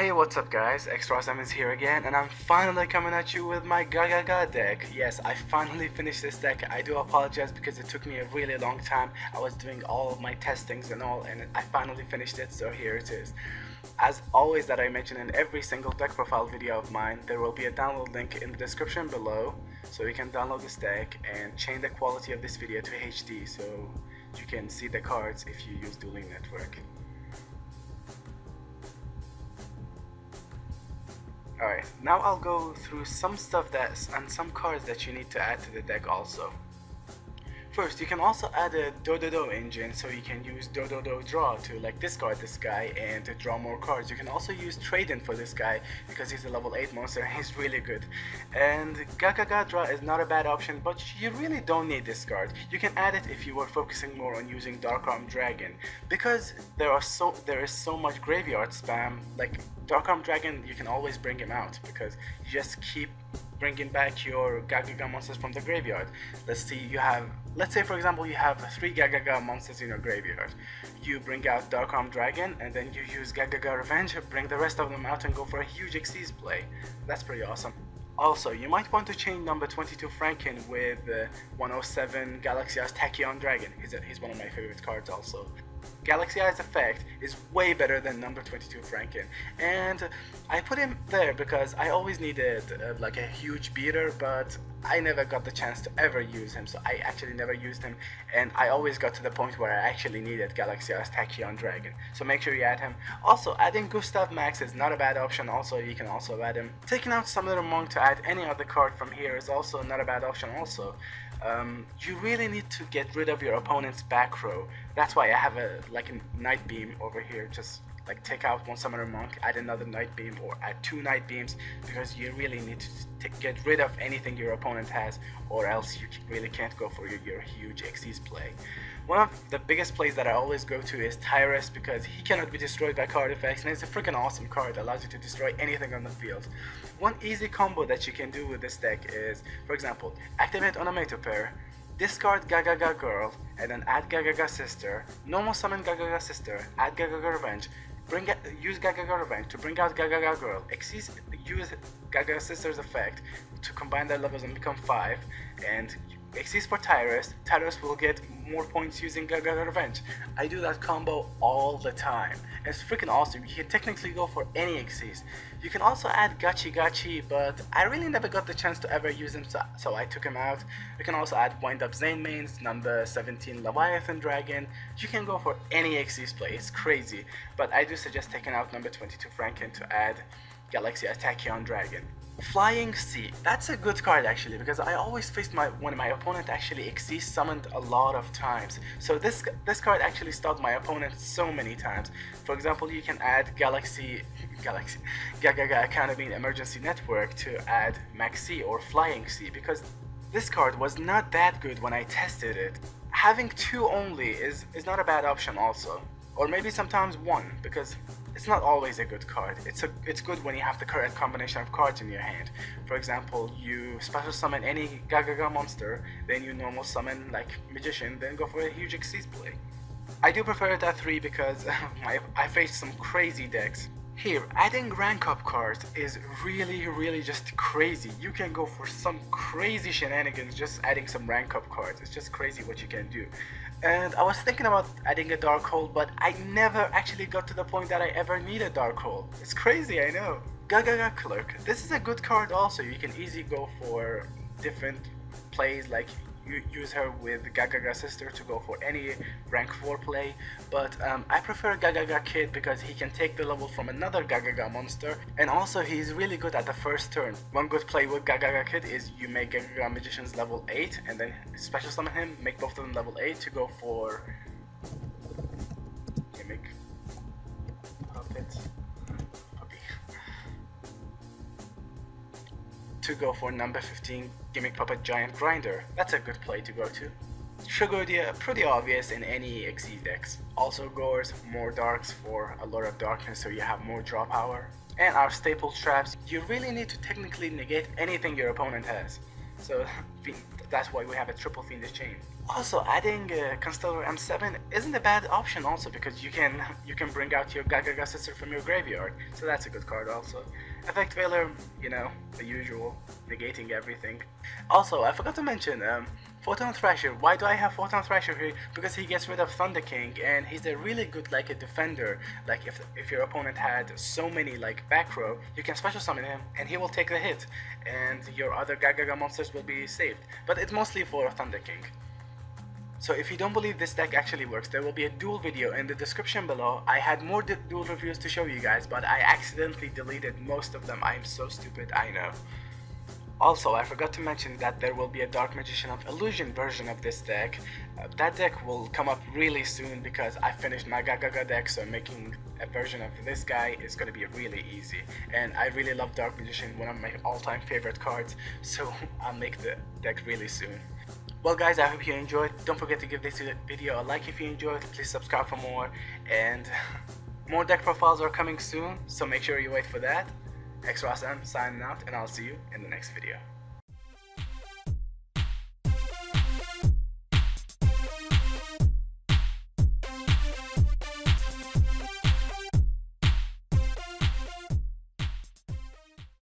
Hey, what's up guys, Extra7 is here again, and I'm finally coming at you with my Gagaga deck. Yes, I finally finished this deck. I do apologize because it took me a really long time. I was doing all of my testings and all, and I finally finished it, so here it is. As always that I mention in every single deck profile video of mine, there will be a download link in the description below, so you can download this deck and change the quality of this video to HD so you can see the cards if you use Dueling Network. Alright, now I'll go through some stuff and some cards that you need to add to the deck also. First, you can also add a do-do-do engine, so you can use do-do-do draw to like discard this guy and to draw more cards. You can also use trade-in for this guy because he's a level 8 monster and he's really good. And Gagaga draw is not a bad option, but you really don't need this card. You can add it if you were focusing more on using Dark-Armed Dragon, because there is so much graveyard spam. Like Dark-Armed Dragon, you can always bring him out because you just keep bringing back your Gagaga monsters from the graveyard. Let's say for example you have 3 Gagaga monsters in your graveyard. You bring out Dark-Armed Dragon and then you use Gagaga Revenge, bring the rest of them out and go for a huge Xyz play. That's pretty awesome. Also, you might want to change number 22 Franken with 107 Galaxy Eyes Tachyon Dragon. He's one of my favorite cards also. Galaxy Eyes effect is way better than number 22 Franken, and I put him there because I always needed like a huge beater, but I never got the chance to ever use him, so I actually never used him, and I always got to the point where I actually needed Galaxy Eyes Tachyon Dragon, so make sure you add him. Also, adding Gustav Max is not a bad option. Also, you can also add him. Taking out Summoner Monk to add any other card from here is also not a bad option also. You really need to get rid of your opponent's back row. That's why I have a Night Beam over here. Just like take out one Summoner Monk, add another Night Beam, or add 2 Night Beams, because you really need to get rid of anything your opponent has, or else you really can't go for your huge Xyz play. One of the biggest plays that I always go to is Tyrus, because he cannot be destroyed by card effects, and it's a freaking awesome card that allows you to destroy anything on the field. One easy combo that you can do with this deck is, for example, activate Onomato pair, discard Gagaga Girl, and then add Gagaga Sister, normal summon Gagaga Sister, add Gagaga Revenge, use Gagaga Revenge to bring out Gagaga Girl, use Gagaga Sister's effect to combine their levels and become 5, and Xyz for Tyrus. Tyrus will get more points using Gagaga Revenge. I do that combo all the time. It's freaking awesome. You can technically go for any Xyz. You can also add Gachi Gachi, but I really never got the chance to ever use him, so I took him out. You can also add Wind Up Zane mains, number 17 Leviathan Dragon. You can go for any Xyz play. It's crazy, but I do suggest taking out number 22 Franken to add Galaxy Tachyon Dragon. Flying Sea, that's a good card actually, because I always faced when my opponent actually Xyz summoned a lot of times. So this card actually stopped my opponent so many times. For example, you can add Gagaga Academy Emergency Network to add Max Sea or Flying Sea, because this card was not that good when I tested it. Having 2 only is not a bad option also, or maybe sometimes 1, because it's not always a good card. It's good when you have the correct combination of cards in your hand. For example, you special summon any Gagaga monster, then you normal summon like Magician, then go for a huge Xyz play. I do prefer it at 3 because I faced some crazy decks. Here, adding rank up cards is really just crazy. You can go for some crazy shenanigans just adding some rank up cards. It's just crazy what you can do. And I was thinking about adding a Dark Hole, but I never actually got to the point that I ever need a Dark Hole. It's crazy, I know. Gagaga Clerk. This is a good card also. You can easily go for different plays, like you use her with Gagaga Sister to go for any rank 4 play, but I prefer Gagaga Kid because he can take the level from another Gagaga monster, and also he's really good at the first turn. One good play with Gagaga Kid is you make Gagaga Magicians level 8 and then special summon him, make both of them level 8 to go for Gimmick Puppet Puppy to go for number 15 Gimmick Puppet Giant Grinder. That's a good play to go to. Exodia, pretty obvious in any Xyz decks. Also Gores, more darks for a lot of darkness so you have more draw power. And our staple traps, you really need to technically negate anything your opponent has. So that's why we have a triple Fiendish Chain. Also, adding Constellar M7 isn't a bad option also, because you can bring out your Gagaga sister from your graveyard, so that's a good card also. Effect Veiler, you know, the usual, negating everything. Also, I forgot to mention, Photon Thrasher. Why do I have Photon Thrasher here? Because he gets rid of Thunder King, and he's a really good, like, a defender. Like, if your opponent had so many, like, back row, you can special summon him, and he will take the hit, and your other Gagaga monsters will be saved. But it's mostly for Thunder King. So if you don't believe this deck actually works, there will be a duel video in the description below. I had more duel reviews to show you guys, but I accidentally deleted most of them. I am so stupid, I know. Also, I forgot to mention that there will be a Dark Magician of Illusion version of this deck. That deck will come up really soon because I finished my Gagaga deck, so making a version of this guy is going to be really easy. And I really love Dark Magician, one of my all-time favorite cards, so I'll make the deck really soon. Well guys, I hope you enjoyed. Don't forget to give this video a like if you enjoyed. Please subscribe for more, and more deck profiles are coming soon, so make sure you wait for that. XROSM signing out, and I'll see you in the next video.